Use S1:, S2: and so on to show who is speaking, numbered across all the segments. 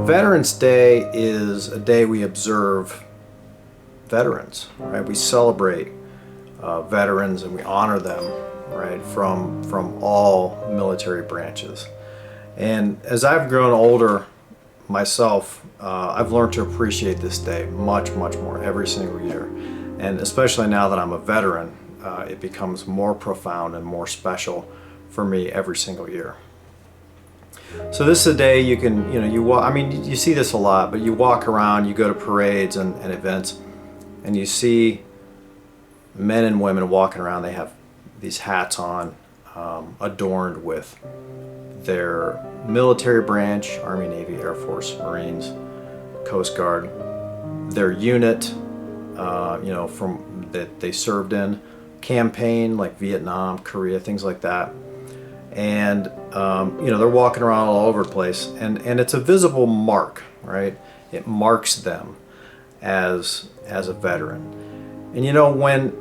S1: Veterans Day is a day we observe veterans, right? We celebrate veterans and we honor them, right, from all military branches. And as I've grown older myself, I've learned to appreciate this day much more every single year. And especially now that I'm a veteran, it becomes more profound and more special for me every single year. So this is a day you can, you walk, I mean, you see this a lot, but you walk around, you go to parades and events, and you see men and women walking around. They have these hats on, adorned with their military branch, Army, Navy, Air Force, Marines, Coast Guard, their unit, from that they served in, campaign like Vietnam, Korea, things like that. And they're walking around all over the place, and it's a visible mark, right? It marks them as a veteran. And when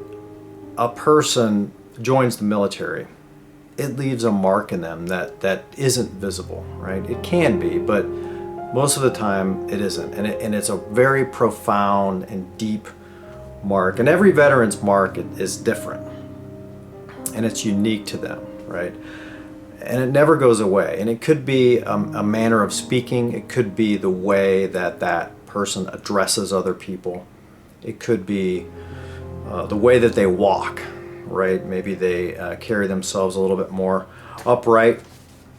S1: a person joins the military, it leaves a mark in them that isn't visible, right? It can be, but most of the time it isn't, and it's a very profound and deep mark. And every veteran's mark is different, and it's unique to them, right? And it never goes away. And it could be a manner of speaking. It could be the way that person addresses other people. It could be the way that they walk, right? Maybe they carry themselves a little bit more upright,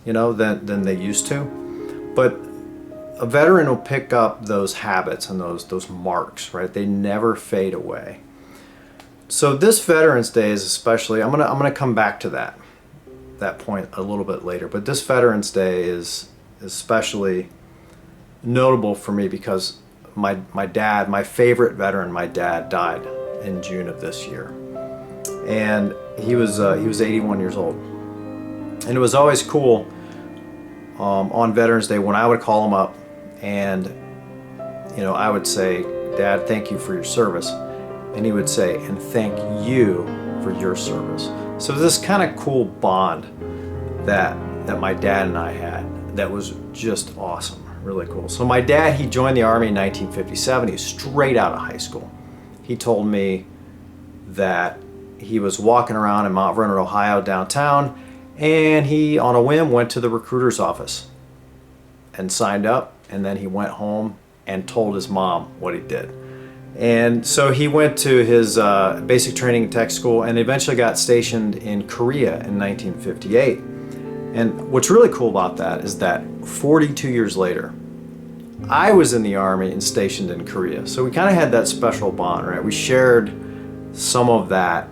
S1: than they used to. But a veteran will pick up those habits and those marks, right? They never fade away. So this Veterans Day is especially, I'm gonna come back to that point a little bit later, but this Veterans Day is especially notable for me because my dad, my favorite veteran, my dad, died in June of this year, and he was 81 years old. And it was always cool on Veterans Day when I would call him up and I would say, "Dad, thank you for your service," and he would say, "And thank you for your service." So this kind of cool bond that my dad and I had that was just awesome, really cool. So my dad, he joined the Army in 1957. He was straight out of high school. He told me that he was walking around in Mount Vernon, Ohio, downtown, and he, on a whim, went to the recruiter's office and signed up, and then he went home and told his mom what he did. And so he went to his basic training tech school and eventually got stationed in Korea in 1958. And what's really cool about that is that 42 years later, I was in the Army and stationed in Korea. So we kind of had that special bond, right? We shared some of that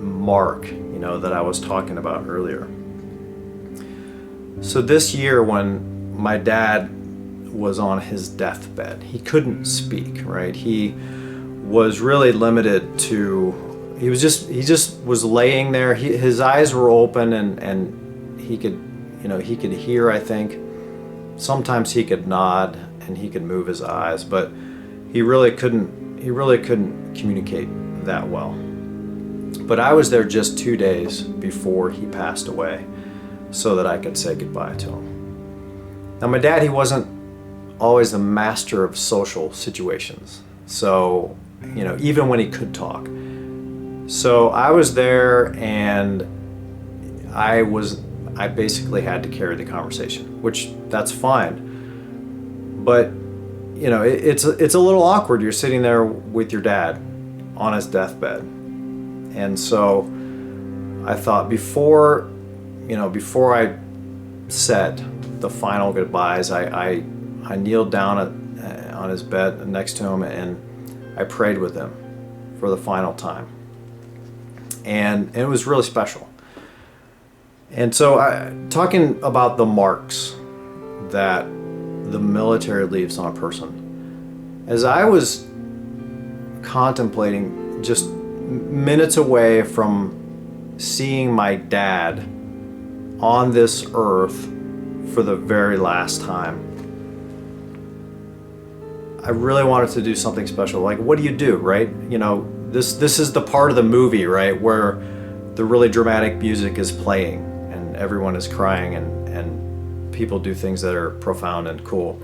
S1: mark, that I was talking about earlier. So this year when my dad was on his deathbed, he couldn't speak, right? He was really limited to, he just was laying there. His eyes were open and he could, he could hear, I think. Sometimes he could nod and he could move his eyes, but he really couldn't communicate that well. But I was there just 2 days before he passed away so that I could say goodbye to him. Now my dad, he wasn't always the master of social situations. So, even when he could talk. So I was there and I basically had to carry the conversation, which that's fine. But, it's a little awkward. You're sitting there with your dad on his deathbed. And so I thought before I said the final goodbyes, I kneeled down on his bed next to him and I prayed with him for the final time. And it was really special. And so talking about the marks that the military leaves on a person, as I was contemplating just minutes away from seeing my dad on this earth for the very last time, I really wanted to do something special. Like, what do you do, right? This is the part of the movie, right, where the really dramatic music is playing and everyone is crying and people do things that are profound and cool.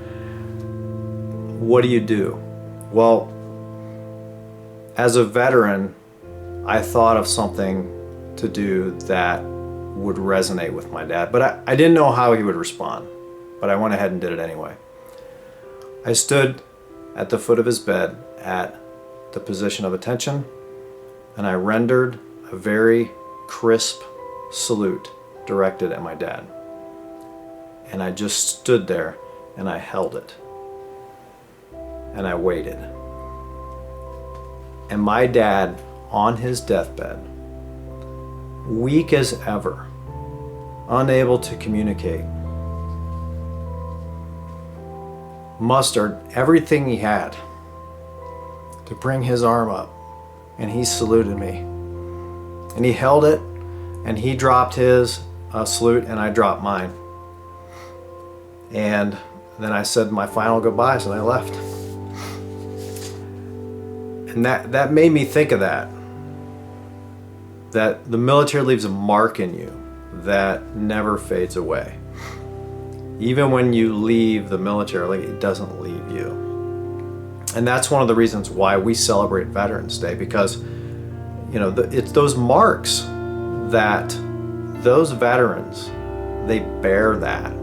S1: what do you do? Well, as a veteran, I thought of something to do that would resonate with my dad, but I didn't know how he would respond, but I went ahead and did it anyway. I stood at the foot of his bed at the position of attention, and I rendered a very crisp salute directed at my dad. And I just stood there and I held it. And I waited. And my dad, on his deathbed, weak as ever, unable to communicate, mustered everything he had to bring his arm up, and he saluted me. And he held it, and he dropped his salute, and I dropped mine. And then I said my final goodbyes, and I left. And that made me think of that the military leaves a mark in you that never fades away. Even when you leave the military, it doesn't leave you. And that's one of the reasons why we celebrate Veterans Day, because it's those marks that those veterans, they bear that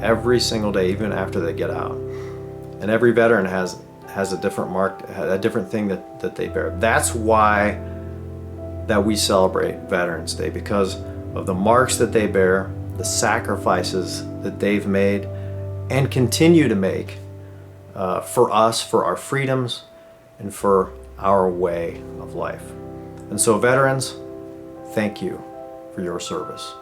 S1: every single day, even after they get out. And every veteran has a different mark, a different thing that they bear. That's why that we celebrate Veterans Day, because of the marks that they bear, the sacrifices that they've made and continue to make for us, for our freedoms, and for our way of life. And so veterans, thank you for your service.